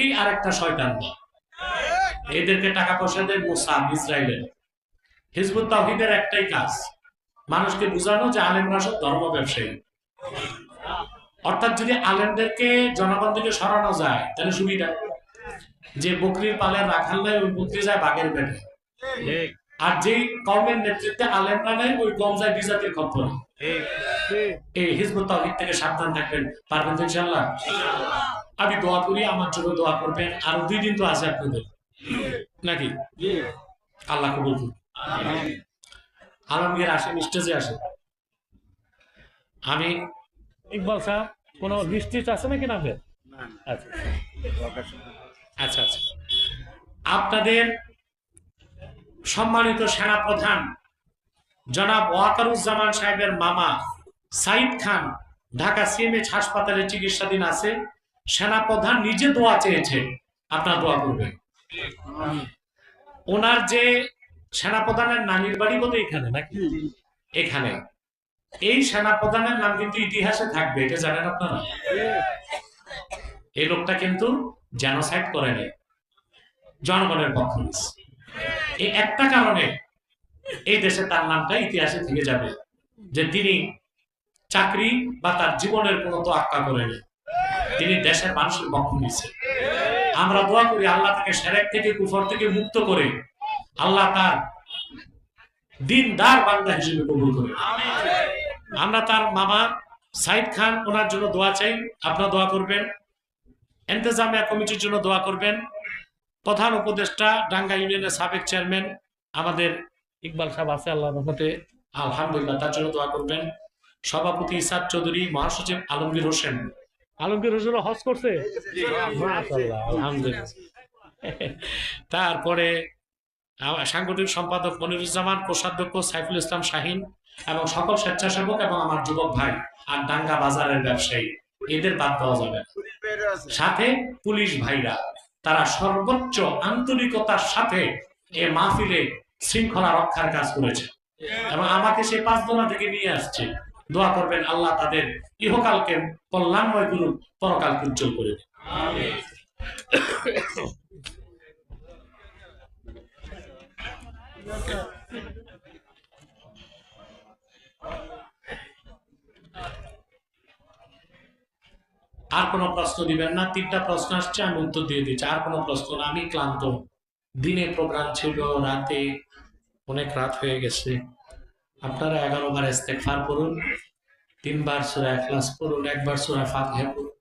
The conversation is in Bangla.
এই আরেকটা শয়তান দল। এদেরকে টাকা পয়সা দেয় মুসাব ইসরায়েলের। হিজবুত তাওহীদের একটাই কাজ, মানুষকে বোঝানো যে আলেমরা সব ধর্ম ব্যবসায়ী। অর্থাৎ যদি আলেমদেরকে জনগণ থেকে সরানো যায় তাহলে সুবিধা, যে বকরির পালে রাখাল নাই ওই বকরি যায় বাঘের পেটে, আর যেই কওমের নেতৃত্বে আলেমরা নাই ওই কম যায় বিজাতির খপ্পরে। এই হিজবুত তাওহীদ থেকে সাবধান থাকবেন। পারবেন তো ইনশাআল্লাহ? আমি দোয়া করি, আমার জন্য দোয়া করবেন। আর 2 দিন তো আছে আপনাদের নাকি? আল্লাহ কবুল করুন। আলমগীর আসেন, স্টেজে আসেন। আমি ইকবাল সাহেব কোনো লিস্ট আছে নাকি না? আচ্ছা আচ্ছা আচ্ছা, আপনাদের সম্মানিত সেনাপ্রধান জনাব ওয়াকারুজ্জামান সাহেবের মামা সাইদ খান ঢাকা সিএমএইচ হাসপাতালে চিকিৎসাধীন আছে। সেনাপ্রধান নিজে দোয়া চেয়েছে, আপনার দোয়া করবেন। ওনার যে সেনাপ্রধানের নানির বাড়ি বোধ এখানে নাকি? এখানে। এই সেনাপ্রধানের নাম কিন্তু ইতিহাসে থাকবে, এটা জানেন আপনারা? এই লোকটা কিন্তু জেনোসাইড করেনি, জনগণের পক্ষ নিয়েছে। এই একটা কারণে এই দেশে তার নামটা ইতিহাসে থেকে যাবে, যে তিনি চাকরি বা তার জীবনের কোনো তোয়াক্কা করেনি, তিনি দেশের মানুষের পক্ষ নিয়েছে। আমরা দোয়া করি আল্লাহ তাকে শিরক থেকে কুফর থেকে মুক্ত করে আল্লাহ তার দিনদার বান্দা হিসেবে কবুল করে। আমরা তার মামা সাইদ খান ওনার জন্য দোয়া চাই, আপনারা দোয়া করবেন। ইন্তেজামিয়া কমিটির জন্য দোয়া করবেন। প্রধান উপদেষ্টা ডাঙ্গা ইউনিয়নের সাবেক চেয়ারম্যান আমাদের ইকবাল সাহেব আছে, আল্লাহর রহমতে আলহামদুলিল্লাহ, তার জন্য দোয়া করবেন। সভাপতি ইসাদ চৌধুরী, মহাসচিব আলমগীর হোসেন। আলমগীর হোসেন হজ করছে, মাশাআল্লাহ, আলহামদুলিল্লাহ। তারপরে সাংগঠনিক সম্পাদক মনিরুজ্জামান, কোষাধ্যক্ষ সাইফুল ইসলাম শাহিন এবং সকল স্বেচ্ছাসেবক এবং আমার যুবক ভাই আর ডাঙ্গা বাজারের ব্যবসায়ী, এদের বাদ দেওয়া যাবে। সাথে পুলিশ ভাইরা, তারা সর্বোচ্চ আন্তরিকতার সাথে এ মাহফিলে শৃঙ্খলা রক্ষার কাজ করেছে এবং আমাকে সেই 5 দোলা থেকে নিয়ে আসছে। দোয়া করবেন আল্লাহ তাদের ইহকালকে কল্যাণময় করুক, পরকালকে উজ্জ্বল করে দিন। আর কোনো প্রশ্ন দিবেন না? 3টা প্রশ্ন আসছে, আমি উত্তর দিয়ে দিচ্ছি। আর কোনো প্রশ্ন না? আমি ক্লান্ত, দিনে প্রোগ্রাম ছিল, রাতে অনেক রাত হয়ে গেছে। আপনারা 11 বার ইস্তেগফার করুন, 3 বার সূরা ইখলাস পড়ুন, 1 বার সূরা ফাতিহা পড়ুন।